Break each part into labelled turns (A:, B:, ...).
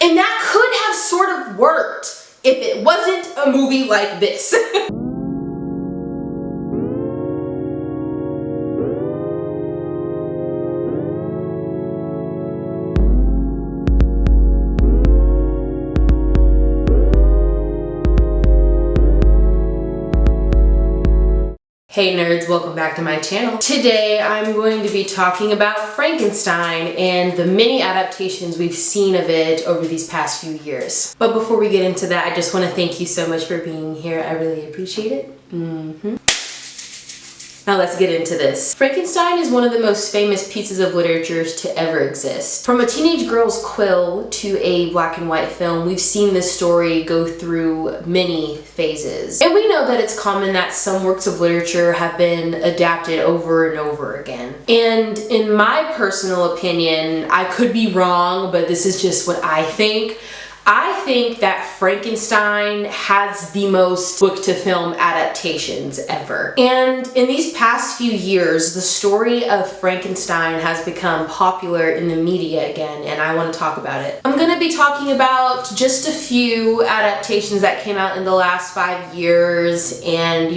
A: And that could have sort of worked if it wasn't a movie like this. Hey nerds, welcome back to my channel. Today I'm going to be talking about Frankenstein and the many adaptations we've seen of it over these past few years. But before we get into that, I just want to thank you so much for being here. I really appreciate it. Now let's get into this. Frankenstein is one of the most famous pieces of literature to ever exist. From a teenage girl's quill to a black and white film, we've seen this story go through many phases. And we know that it's common that some works of literature have been adapted over and over again. And in my personal opinion, I could be wrong, but this is just what I think. I think that Frankenstein has the most book-to-film adaptations ever. And in these past few years, the story of Frankenstein has become popular in the media again, and I want to talk about it. I'm going to be talking about just a few adaptations that came out in the last 5 years and,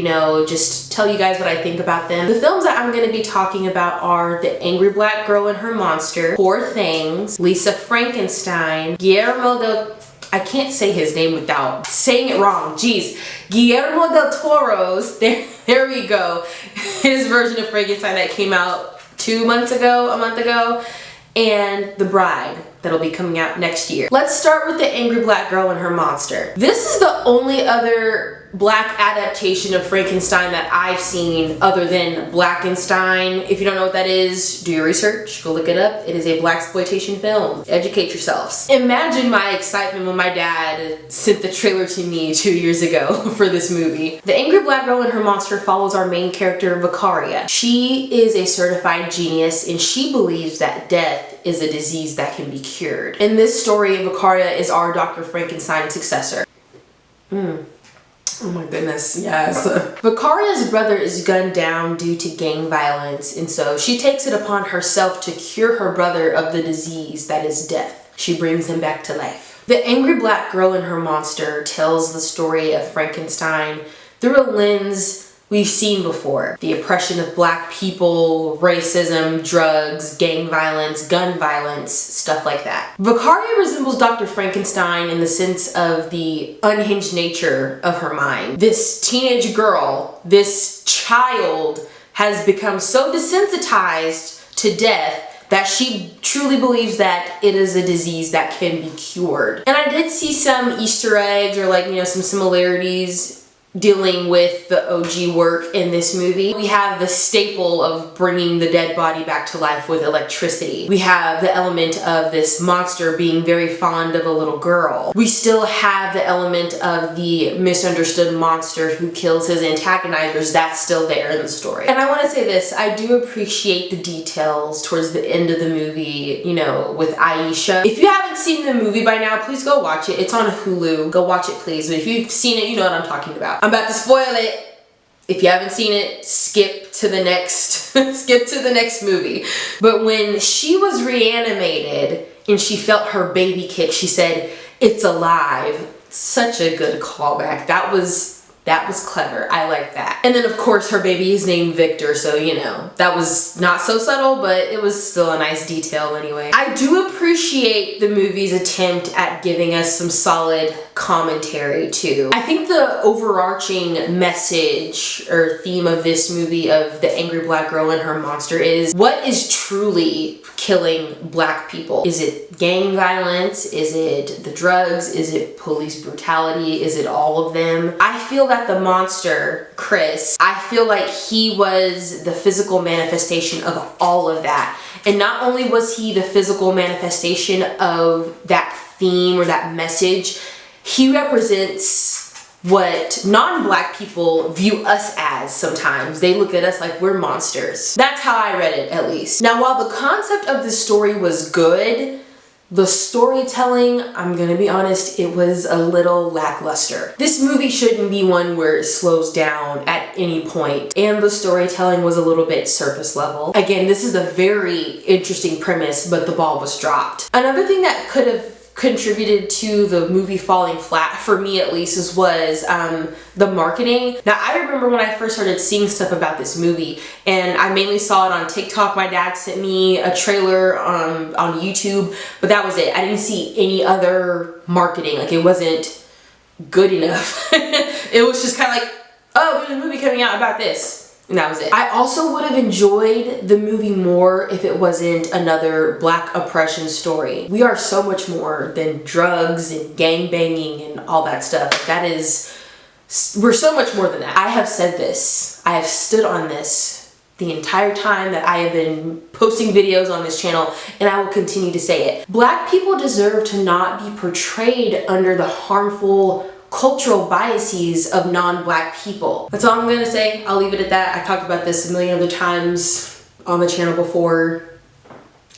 A: just tell you guys what I think about them. The films that I'm going to be talking about are The Angry Black Girl and Her Monster, Poor Things, Lisa Frankenstein, I can't say his name without saying it wrong. Jeez. Guillermo del Toro's, there we go. His version of Frankenstein that came out a month ago, and The Bride that'll be coming out next year. Let's start with The Angry Black Girl and Her Monster. This is the only other black adaptation of Frankenstein that I've seen other than Blackenstein. If you don't know what that is, do your research, go look it up. It is a blaxploitation film. Educate yourselves. Imagine my excitement when my dad sent the trailer to me 2 years ago for this movie. The Angry Black Girl and Her Monster follows our main character, Vicaria. She is a certified genius and she believes that death is a disease that can be cured. In this story, Vicaria is our Dr. Frankenstein successor. Oh my goodness, yes. Vicaria's brother is gunned down due to gang violence, and so she takes it upon herself to cure her brother of the disease that is death. She brings him back to life. The Angry Black Girl and Her Monster tells the story of Frankenstein through a lens we've seen before. The oppression of black people, racism, drugs, gang violence, gun violence, stuff like that. Vicaria resembles Dr. Frankenstein in the sense of the unhinged nature of her mind. This teenage girl, this child, has become so desensitized to death that she truly believes that it is a disease that can be cured. And I did see some Easter eggs or some similarities dealing with the OG work in this movie. We have the staple of bringing the dead body back to life with electricity. We have the element of this monster being very fond of a little girl. We still have the element of the misunderstood monster who kills his antagonizers. That's still there in the story. And I want to say this, I do appreciate the details towards the end of the movie, with Aisha. If you haven't seen the movie by now, please go watch it. It's on Hulu. Go watch it, please. But if you've seen it, you know what I'm talking about. I'm about to spoil it. If you haven't seen it, skip to the next movie. But when she was reanimated and she felt her baby kick, she said, "It's alive." Such a good callback. That was clever. I like that. And then of course her baby is named Victor, so that was not so subtle, but it was still a nice detail anyway. I do appreciate the movie's attempt at giving us some solid commentary too. I think the overarching message or theme of this movie of The Angry Black Girl and Her Monster is what is truly killing black people? Is it gang violence? Is it the drugs? Is it police brutality? Is it all of them? I feel that the monster, Chris, I feel like he was the physical manifestation of all of that. And not only was he the physical manifestation of that theme or that message, he represents what non-black people view us as sometimes. They look at us like we're monsters. That's how I read it, at least. Now, while the concept of the story was good, the storytelling, I'm gonna be honest, it was a little lackluster. This movie shouldn't be one where it slows down at any point, and the storytelling was a little bit surface level. Again, this is a very interesting premise, but the ball was dropped. Another thing that could have contributed to the movie falling flat, for me at least, was the marketing. Now, I remember when I first started seeing stuff about this movie, and I mainly saw it on TikTok. My dad sent me a trailer on YouTube, but that was it. I didn't see any other marketing. Like, it wasn't good enough. It was just kind of like, oh, there's a movie coming out about this. And that was it. I also would have enjoyed the movie more if it wasn't another Black oppression story. We are so much more than drugs and gang banging and all that stuff. We're so much more than that. I have said this. I have stood on this the entire time that I have been posting videos on this channel, and I will continue to say it. Black people deserve to not be portrayed under the harmful cultural biases of non-Black people. That's all I'm gonna say. I'll leave it at that. I talked about this a million other times on the channel before.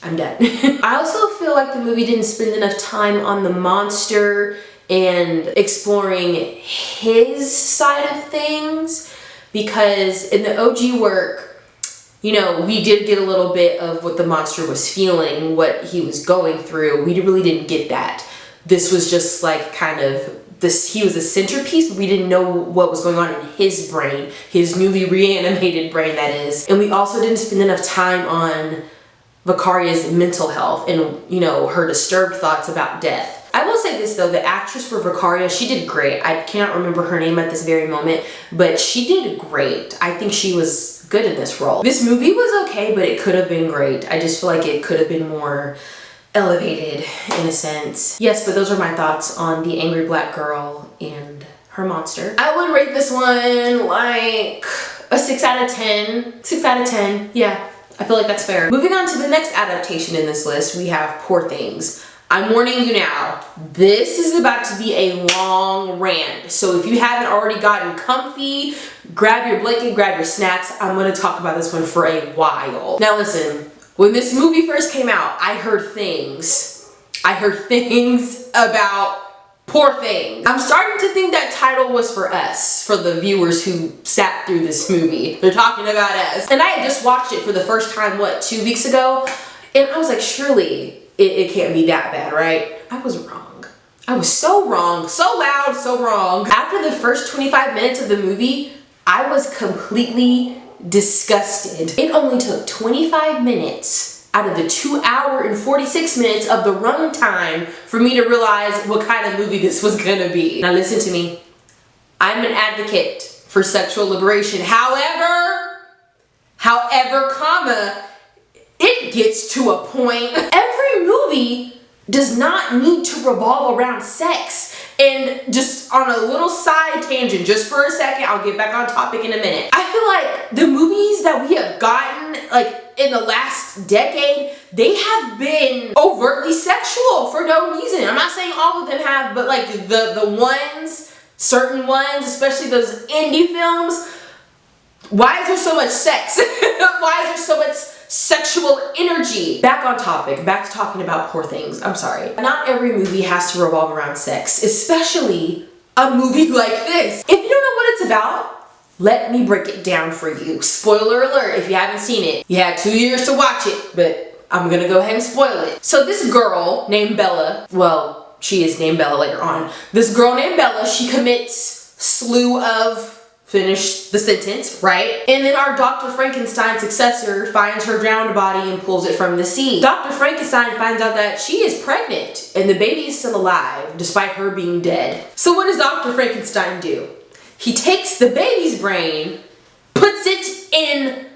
A: I'm done. I also feel like the movie didn't spend enough time on the monster and exploring his side of things, because in the OG work, you know, we did get a little bit of what the monster was feeling, what he was going through. We really didn't get that. This was just like kind of he was a centerpiece, but we didn't know what was going on in his brain, his newly reanimated brain, that is. And we also didn't spend enough time on Vicaria's mental health and, you know, her disturbed thoughts about death. I will say this though, the actress for Vicaria, she did great. I cannot remember her name at this very moment, but she did great. I think she was good in this role. This movie was okay, but it could have been great. I just feel like it could have been more elevated in a sense. Yes, but those are my thoughts on the angry Black girl and her monster. I would rate this one like a 6 out of 10. 6 out of 10, yeah, I feel like that's fair. Moving on to the next adaptation in this list, we have Poor Things. I'm warning you now, this is about to be a long rant. So if you haven't already gotten comfy, grab your blanket, grab your snacks. I'm gonna talk about this one for a while. Now listen, when this movie first came out, I heard things. I heard things about Poor Things. I'm starting to think that title was for us, for the viewers who sat through this movie. They're talking about us. And I had just watched it for the first time, what, 2 weeks ago? And I was like, surely it can't be that bad, right? I was wrong. I was so wrong, so loud, so wrong. After the first 25 minutes of the movie, I was completely disgusted. It only took 25 minutes out of the 2 hour and 46 minutes of the runtime for me to realize what kind of movie this was gonna be. Now listen to me. I'm an advocate for sexual liberation. However, comma, it gets to a point. Every movie does not need to revolve around sex. And just on a little side tangent, just for a second, I'll get back on topic in a minute. I feel like the movies that we have gotten, like in the last decade, they have been overtly sexual for no reason. I'm not saying all of them have, but like the ones, certain ones, especially those indie films, why is there so much sex? Why is there so much sexual energy? Back on topic, back to talking about Poor Things. I'm sorry. Not every movie has to revolve around sex, especially a movie like this. If you don't know what it's about, let me break it down for you. Spoiler alert, if you haven't seen it. You had 2 years to watch it, but I'm gonna go ahead and spoil it. So this girl named Bella, well, she is named Bella later on. This girl named Bella, she commits slew of, finish the sentence, right? And then our Dr. Frankenstein successor finds her drowned body and pulls it from the sea. Dr. Frankenstein finds out that she is pregnant and the baby is still alive despite her being dead. So what does Dr. Frankenstein do? He takes the baby's brain, puts it in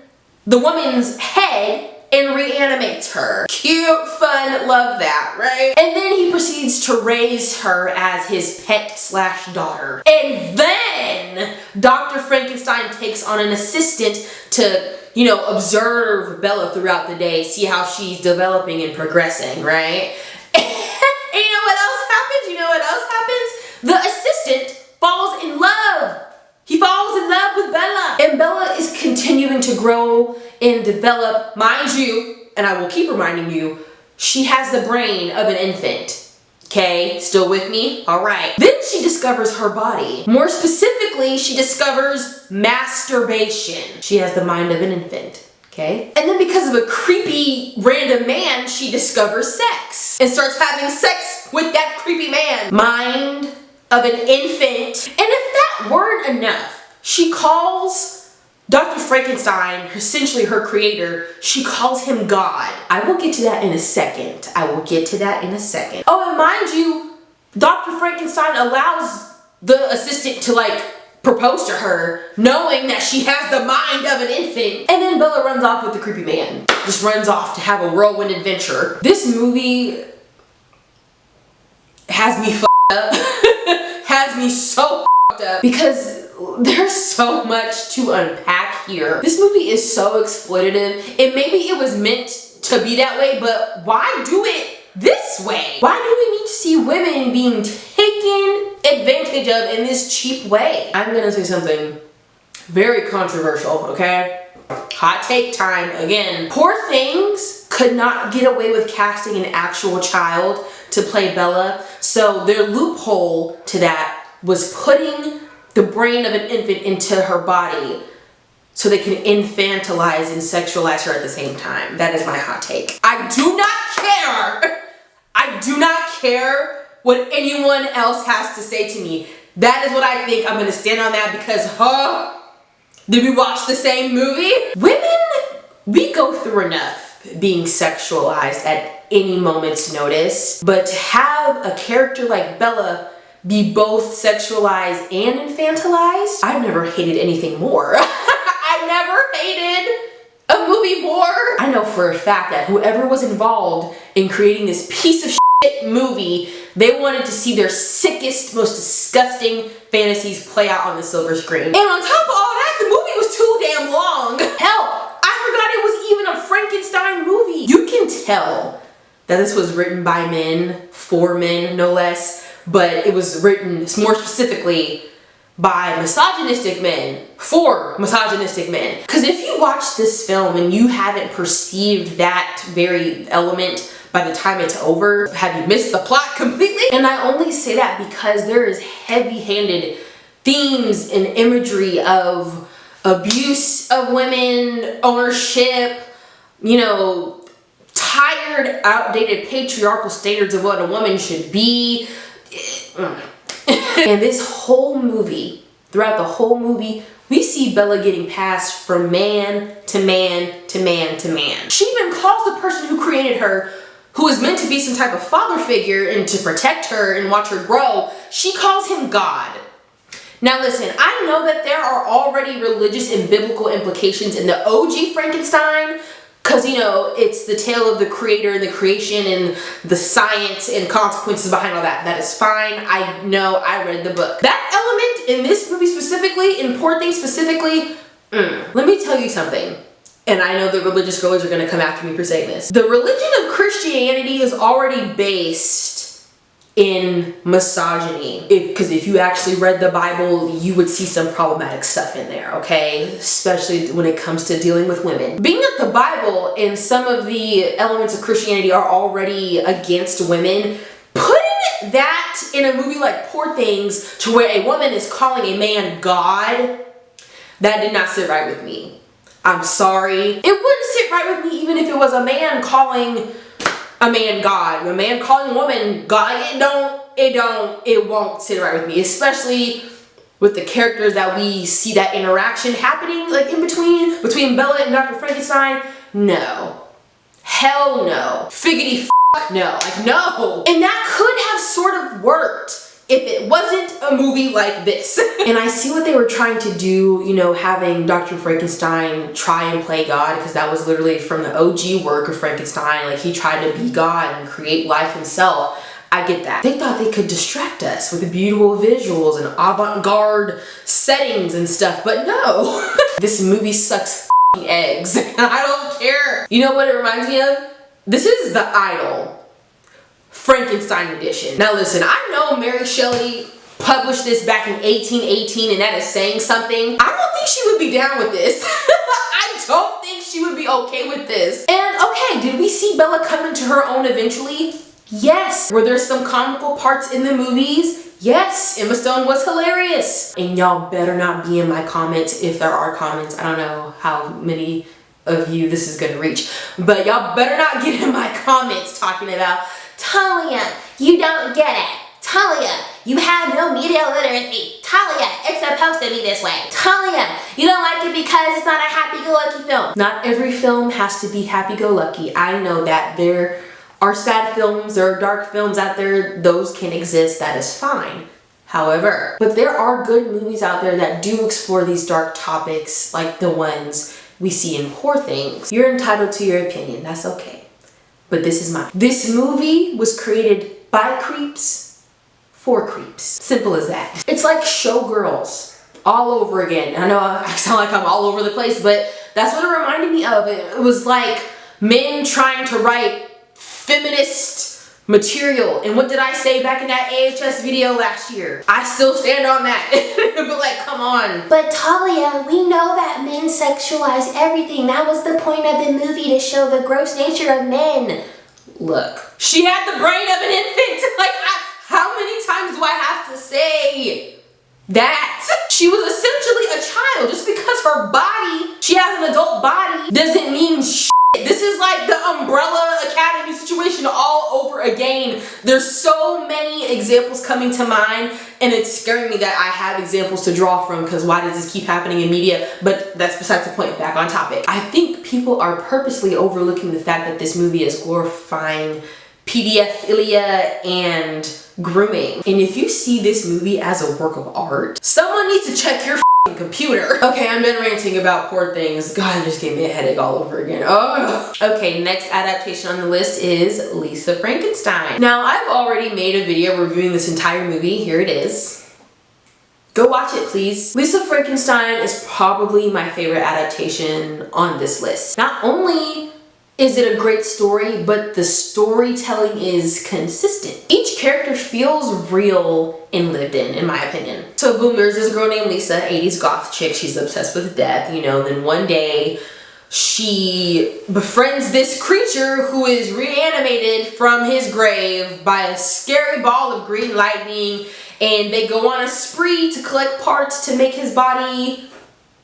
A: the woman's head, and reanimates her. Cute, fun, love that, right? And then he proceeds to raise her as his pet / daughter. And then Dr. Frankenstein takes on an assistant to, you know, observe Bella throughout the day, see how she's developing and progressing, right? And you know what else happens? You know what else happens? The assistant falls in love. He falls in love with Bella. And Bella is continuing to grow and develop. Mind you, and I will keep reminding you, she has the brain of an infant. Okay, still with me? All right. Then she discovers her body. More specifically, she discovers masturbation. She has the mind of an infant. Okay? And then because of a creepy random man, she discovers sex and starts having sex with that creepy man. Mind of an infant. And if that weren't enough, she calls Dr. Frankenstein, essentially her creator, she calls him God. I will get to that in a second. Oh, and mind you, Dr. Frankenstein allows the assistant to like propose to her, knowing that she has the mind of an infant. And then Bella runs off with the creepy man. Just runs off to have a whirlwind adventure. This movie has me f***ed up. Has me so f***ed up. Because there's so much to unpack here. This movie is so exploitative. And maybe it was meant to be that way, but why do it this way? Why do we need to see women being taken advantage of in this cheap way? I'm gonna say something very controversial, okay? Hot take time again. Poor Things could not get away with casting an actual child to play Bella, so their loophole to that was putting the brain of an infant into her body so they can infantilize and sexualize her at the same time. That is my hot take. I do not care what anyone else has to say to me. That is what I think. I'm gonna stand on that because, did we watch the same movie? Women, we go through enough being sexualized at any moment's notice, but to have a character like Bella be both sexualized and infantilized, I've never hated anything more. I never hated a movie more. I know for a fact that whoever was involved in creating this piece of shit movie, they wanted to see their sickest, most disgusting fantasies play out on the silver screen. And on top of all that, the movie was too damn long. Hell, I forgot it was even a Frankenstein movie. You can tell that this was written by men, for men, no less, but it was written more specifically by misogynistic men, for misogynistic men. Because if you watch this film and you haven't perceived that very element by the time it's over, have you missed the plot completely? And I only say that because there is heavy-handed themes and imagery of abuse of women, ownership, you know, tired, outdated patriarchal standards of what a woman should be. And this whole movie, throughout the whole movie, we see Bella getting passed from man to man to man to man. She even calls the person who created her, who is meant to be some type of father figure and to protect her and watch her grow, she calls him God. Now listen, I know that there are already religious and biblical implications in the OG Frankenstein, because, you know, it's the tale of the creator and the creation and the science and consequences behind all that. That is fine. I know, I read the book. That element in this movie specifically, in Poor Things specifically, let me tell you something. And I know the religious girls are going to come after me for saying this. The religion of Christianity is already based in misogyny. Because if you actually read the Bible, you would see some problematic stuff in there, okay? Especially when it comes to dealing with women. Being that the Bible and some of the elements of Christianity are already against women, putting that in a movie like Poor Things to where a woman is calling a man God, that did not sit right with me. I'm sorry. It wouldn't sit right with me even if it was a man calling a man God, a man calling a woman God. It won't sit right with me, especially with the characters that we see that interaction happening, like in between Bella and Dr. Frankenstein. No. Hell no. Figgity f*** no. Like, no. And that could have sort of worked if it wasn't a movie like this. And I see what they were trying to do, you know, having Dr. Frankenstein try and play God, because that was literally from the OG work of Frankenstein. Like, he tried to be God and create life himself. I get that. They thought they could distract us with beautiful visuals and avant-garde settings and stuff, but no. This movie sucks f***ing eggs. I don't care. You know what it reminds me of? This is The Idol Frankenstein edition. Now listen, I know Mary Shelley published this back in 1818 and that is saying something. I don't think she would be down with this. I don't think she would be okay with this. And okay, did we see Bella come into her own eventually? Yes. Were there some comical parts in the movies? Yes. Emma Stone was hilarious. And y'all better not be in my comments if there are comments. I don't know how many of you this is gonna reach, but y'all better not get in my comments talking about Talia,
B: You don't get it. Talia, you have no media literacy. Talia, it's supposed to be this way. Talia, you don't like it because it's not a happy-go-lucky film.
A: Not every film has to be happy-go-lucky. I know that there are sad films, there are dark films out there. Those can exist, that is fine. However, but there are good movies out there that do explore these dark topics like the ones we see in Poor Things. You're entitled to your opinion, that's okay. But this is mine. This movie was created by creeps for creeps. Simple as that. It's like Showgirls all over again. I know I sound like I'm all over the place, but that's what it reminded me of. It was like men trying to write feminist material. And what did I say back in that AHS video last year? I still stand on that. But like, come on.
B: But Talia, we know that men sexualize everything. That was the point of the movie, to show the gross nature of men.
A: Look, she had the brain of an infant. Like, how many times do I have to say that? She was essentially a child. Just because her body, she has an adult body, doesn't mean shit. This is like the Umbrella Academy situation all over again. There's so many examples coming to mind, and it's scaring me that I have examples to draw from, because why does this keep happening in media? But that's besides the point. Back on topic. I think people are purposely overlooking the fact that this movie is glorifying pedophilia and grooming. And if you see this movie as a work of art, someone needs to check your computer. Okay, I'm done ranting about Poor Things. God, it just gave me a headache all over again. Oh. Okay, next adaptation on the list is Lisa Frankenstein. Now, I've already made a video reviewing this entire movie. Here it is. Go watch it, please. Lisa Frankenstein is probably my favorite adaptation on this list. Not only is it a great story, but the storytelling is consistent. Each character feels real and lived in my opinion. So boom, there's this girl named Lisa, 80s goth chick. She's obsessed with death, you know. Then one day, she befriends this creature who is reanimated from his grave by a scary ball of green lightning, and they go on a spree to collect parts to make his body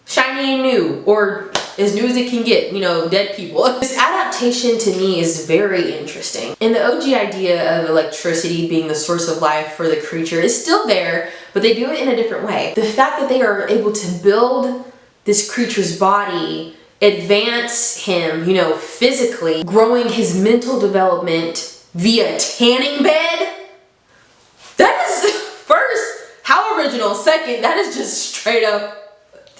A: shiny and new, or as new as it can get, you know, dead people. This adaptation to me is very interesting. And the OG idea of electricity being the source of life for the creature is still there, but they do it in a different way. The fact that they are able to build this creature's body, advance him, you know, physically, growing his mental development via tanning bed, that is, first, how original. Second, that is just straight up,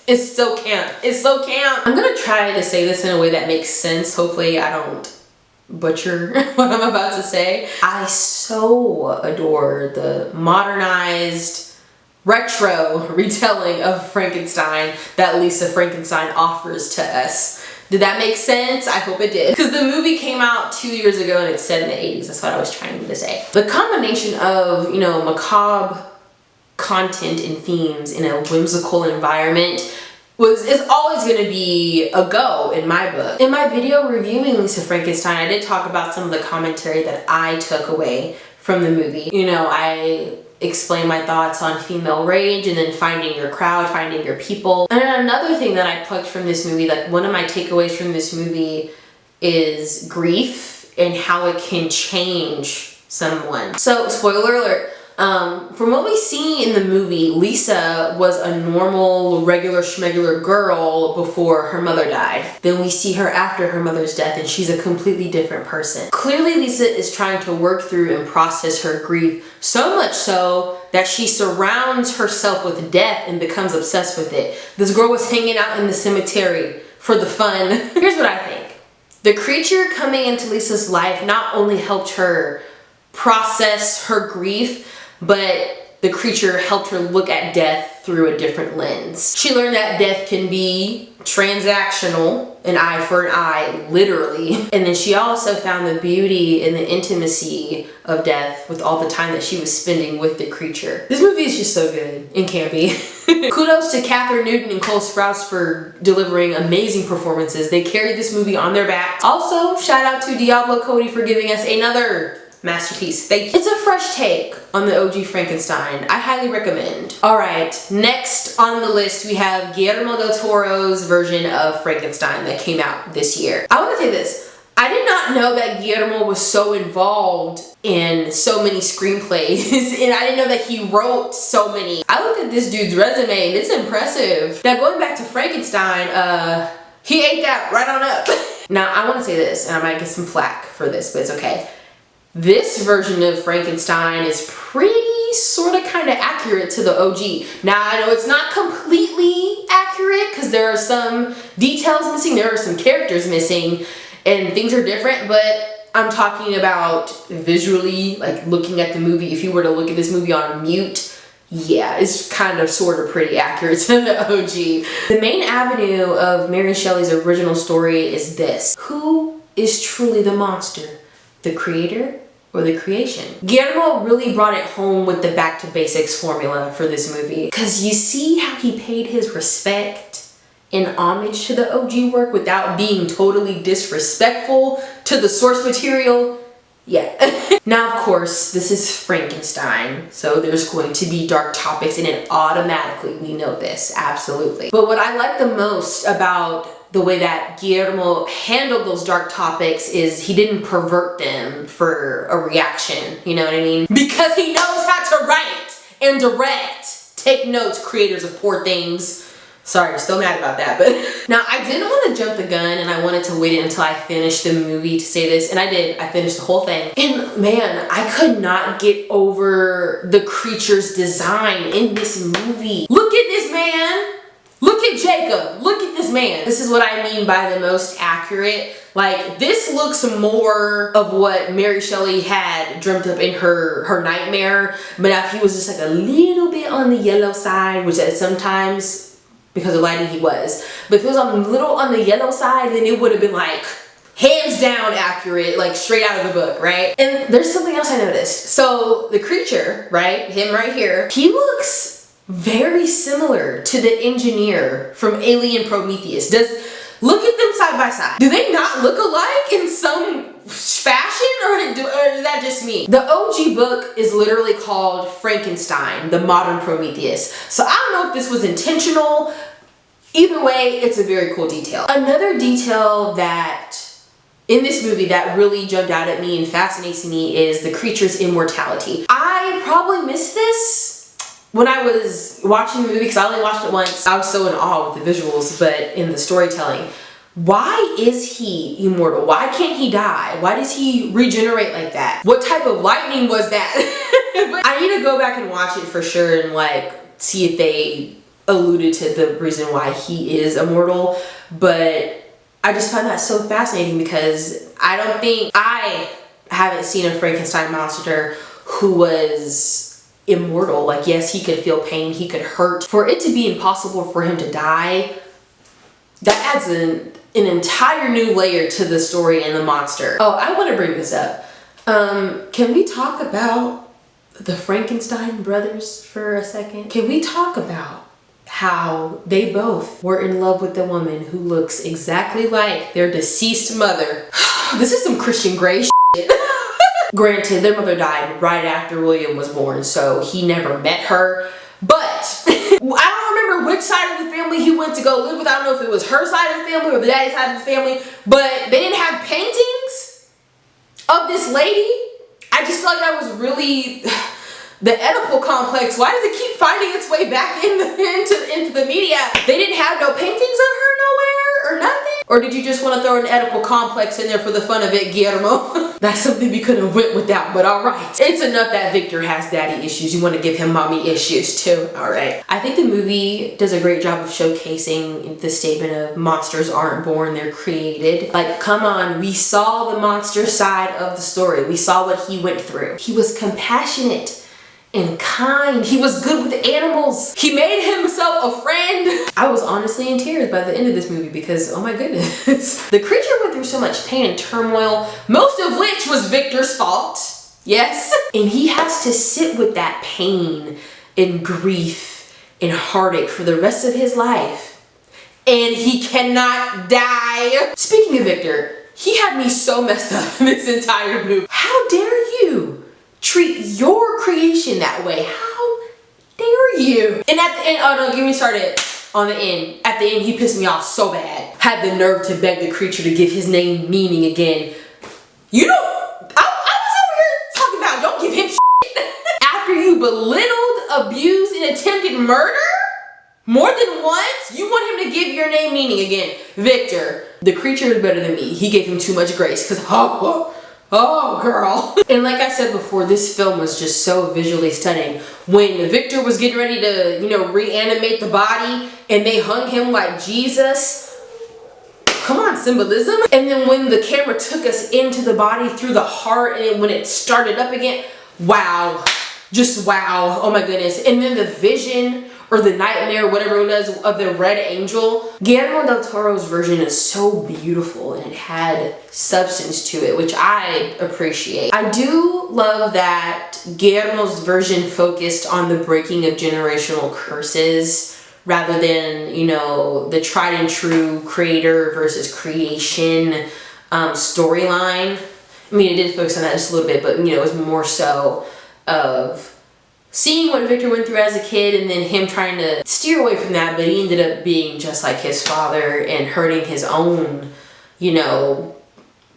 A: it's so camp. It's so camp. I'm gonna try to say this in a way that makes sense. Hopefully I don't butcher what I'm about to say. I so adore the modernized, retro retelling of Frankenstein that Lisa Frankenstein offers to us. Did that make sense? I hope it did. Because the movie came out 2 years ago and it's set in the 80s. That's what I was trying to say. The combination of, you know, macabre content and themes in a whimsical environment is always going to be a go in my book. In my video reviewing Lisa Frankenstein, I did talk about some of the commentary that I took away from the movie. You know, I explained my thoughts on female rage and then finding your crowd, finding your people. And then another thing that I plucked from this movie, like one of my takeaways from this movie is grief and how it can change someone. So, spoiler alert. From what we see in the movie, Lisa was a normal, regular schmegular girl before her mother died. Then we see her after her mother's death and she's a completely different person. Clearly Lisa is trying to work through and process her grief, so much so that she surrounds herself with death and becomes obsessed with it. This girl was hanging out in the cemetery for the fun. Here's what I think. The creature coming into Lisa's life not only helped her process her grief, but the creature helped her look at death through a different lens. She learned that death can be transactional, an eye for an eye, literally. And then she also found the beauty and the intimacy of death with all the time that she was spending with the creature. This movie is just so good and campy. Kudos to Catherine Newton and Cole Sprouse for delivering amazing performances. They carried this movie on their backs. Also, shout out to Diablo Cody for giving us another masterpiece. Thank you. It's a fresh take on the OG Frankenstein. I highly recommend. Alright, next on the list we have Guillermo del Toro's version of Frankenstein that came out this year. I want to say this. I did not know that Guillermo was so involved in so many screenplays and I didn't know that he wrote so many. I looked at this dude's resume and it's impressive. Now going back to Frankenstein, he ate that right on up. Now I want to say this, and I might get some flack for this, but it's okay. This version of Frankenstein is pretty sort of kind of accurate to the OG. Now I know it's not completely accurate because there are some details missing, there are some characters missing, and things are different, but I'm talking about visually, like looking at the movie. If you were to look at this movie on mute, yeah, it's kind of sort of pretty accurate to the OG. The main avenue of Mary Shelley's original story is this: who is truly the monster? The creator or the creation? Guillermo really brought it home with the back to basics formula for this movie, because you see how he paid his respect and homage to the OG work without being totally disrespectful to the source material. Yeah. Now, of course, this is Frankenstein, so there's going to be dark topics in it automatically. We know this, absolutely. But what I like the most about the way that Guillermo handled those dark topics is he didn't pervert them for a reaction, you know what I mean? Because he knows how to write and direct. Take notes, creators of poor things. Sorry, I'm still mad about that, but now I didn't want to jump the gun and I wanted to wait until I finished the movie to say this, and I did. I finished the whole thing. And man, I could not get over the creature's design in this movie. Look at this man. Look at Jacob. Look at this man. This is what I mean by the most accurate. Like, this looks more of what Mary Shelley had dreamt up in her nightmare, but if he was just like a little bit on the yellow side, which sometimes, because of lighting, he was. But if it was a little on the yellow side, then it would have been like hands down accurate, like straight out of the book, right? And there's something else I noticed. So the creature, right, him right here, he looks very similar to the engineer from Alien Prometheus. Look at them side by side. Do they not look alike in some fashion, or is that just me? The OG book is literally called Frankenstein, the Modern Prometheus. So I don't know if this was intentional. Either way, it's a very cool detail. Another detail that in this movie that really jumped out at me and fascinates me is the creature's immortality. I probably missed this when I was watching the movie, because I only watched it once. I was so in awe with the visuals, but in the storytelling. Why is he immortal? Why can't he die? Why does he regenerate like that? What type of lightning was that? I need to go back and watch it for sure and like see if they alluded to the reason why he is immortal. But I just find that so fascinating because I haven't seen a Frankenstein monster who was immortal. Like, yes, he could feel pain, he could hurt. For it to be impossible for him to die, that adds an entire new layer to the story and the monster. Oh, I want to bring this up. Can we talk about the Frankenstein brothers for a second? Can we talk about how they both were in love with the woman who looks exactly like their deceased mother? This is some Christian Grey shit. Granted, their mother died right after William was born, so he never met her. But I don't remember which side of the family he went to go live with. I don't know if it was her side of the family or the daddy's side of the family, but they didn't have paintings of this lady. I just feel like that was really the Oedipal complex. Why does it keep finding its way back into the media? They didn't have no paintings of her nowhere or nothing? Or did you just want to throw an Oedipal complex in there for the fun of it, Guillermo? That's something we could have went without, but all right. It's enough that Victor has daddy issues. You want to give him mommy issues too, all right. I think the movie does a great job of showcasing the statement of monsters aren't born, they're created. Like, come on, we saw the monster side of the story. We saw what he went through. He was compassionate and kind. He was good with animals. He made himself a friend. I was honestly in tears by the end of this movie because, oh my goodness. The creature went through so much pain and turmoil, most of which was Victor's fault. Yes. And he has to sit with that pain and grief and heartache for the rest of his life. And he cannot die. Speaking of Victor, he had me so messed up in this entire movie. How dare you treat your creation that way? How dare you? And at the end, oh no, get me started on the end. At at the end, he pissed me off so bad. Had the nerve to beg the creature to give his name meaning again. You know, I was over here talking about don't give him shit. After you belittled, abused, and attempted murder more than once, you want him to give your name meaning again. Victor, the creature is better than me. He gave him too much grace because, oh girl. And like I said before, this film was just so visually stunning. When Victor was getting ready to, you know, reanimate the body and they hung him like Jesus. Come on, symbolism. And then when the camera took us into the body through the heart and when it started up again, wow. Just wow. Oh my goodness. And then the vision or the nightmare, whatever it was, of the red angel. Guillermo del Toro's version is so beautiful and it had substance to it, which I appreciate. I do love that Guillermo's version focused on the breaking of generational curses rather than, you know, the tried and true creator versus creation storyline. I mean, it did focus on that just a little bit, but, you know, it was more so of seeing what Victor went through as a kid and then him trying to steer away from that, but he ended up being just like his father and hurting his own, you know,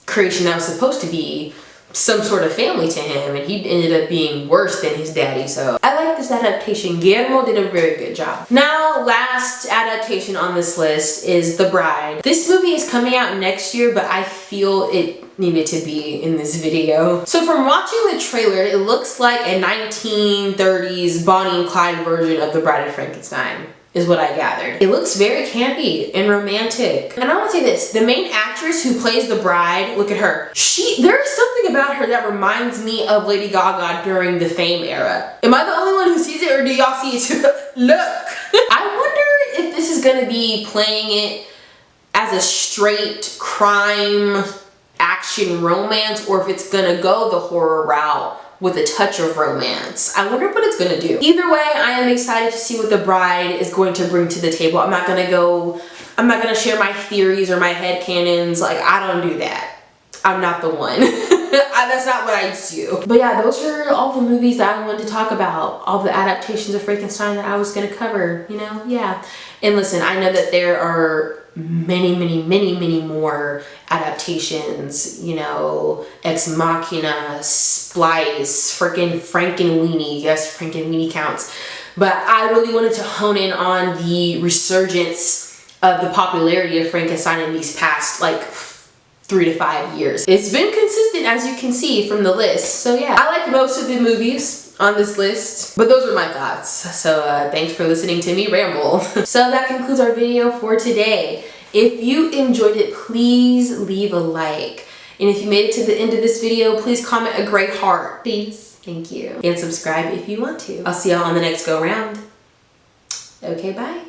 A: creation that was supposed to be some sort of family to him, and he ended up being worse than his daddy. So I like this adaptation. Guillermo did a very good job. Now, last adaptation on this list is The Bride. This movie is coming out next year, but I feel it needed to be in this video. So from watching the trailer, it looks like a 1930s Bonnie and Clyde version of The Bride of Frankenstein, is what I gathered. It looks very campy and romantic. And I want to say this, the main actress who plays the bride, look at her. There is something about her that reminds me of Lady Gaga during the Fame era. Am I the only one who sees it, or do y'all see it too? Look. I wonder if this is gonna be playing it as a straight crime action romance, or if it's gonna go the horror route with a touch of romance. I wonder what it's gonna do. Either way, I am excited to see what The Bride is going to bring to the table. I'm not gonna share my theories or my headcanons. Like, I don't do that. I'm not the one. That's not what I do. But yeah, those are all the movies that I wanted to talk about. All the adaptations of Frankenstein that I was gonna cover, you know? Yeah. And listen, I know that there are many more adaptations, you know, Ex Machina, Splice, freaking Frankenweenie. Yes, Frankenweenie counts. But I really wanted to hone in on the resurgence of the popularity of Frankenstein in these past, like, 3 to 5 years. It's been consistent, as you can see from the list. So yeah, I like most of the movies on this list, but those are my thoughts. So thanks for listening to me ramble. So that concludes our video for today. If you enjoyed it, please leave a like. And if you made it to the end of this video, please comment a great heart. Please. Thank you. And subscribe if you want to. I'll see y'all on the next go round. Okay, bye.